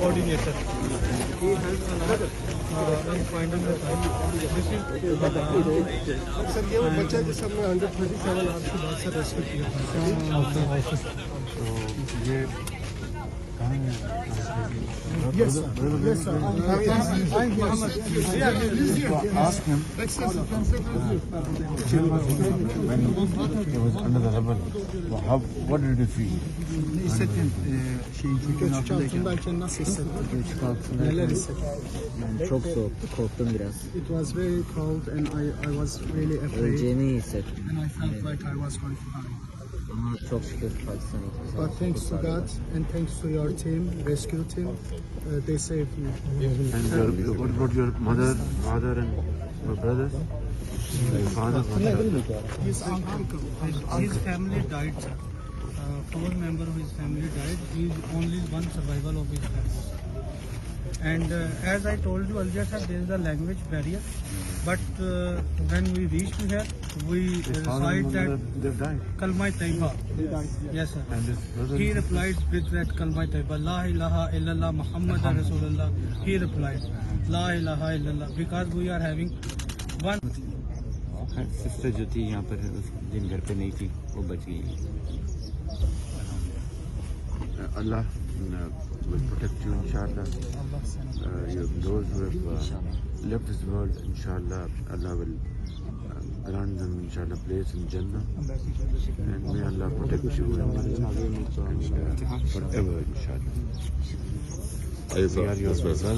coordinator. He helps a lot in finding the time. This is sir ये वो बच्चा जिस हमने 137 आपके बाद से रेस्क्यू किया था तो ये कहाँ है? Yes sir. Ask him when he was under the rubble, what did he feel? Göç altındayken nasıl hissettin? Neler hissettin? Yani çok soğuktu, korktum biraz. It was very cold and I was really afraid Öleceğimi hissettim. and I felt like I was going to die. Ama çok şükür Pakistan'ı But thanks to God and thanks to your team, rescue team, they saved me. And what about your mother, father and your brothers? Father, his uncle. His family died, sir. 4 members of his family died. He is only one survival of his family. And as I told you earlier, sir, there is a language barrier. But when we reached here, we recite that they've died. Kalma Taiba. Yes, sir. And his brother, He replied with that Kalma Taiba, La ilaha illallah Muhammad Rasulullah. He replied, La ilaha illallah, because we are having one. Sister जो थी यहाँ पर उस दिन घर पे नहीं थी, वो बच गई. Allah will protect you, inshallah. Those who have left this world, inshallah, Allah will grant them, inshallah, place in Jannah. And may Allah protect you and forever, inshallah. We are your brothers.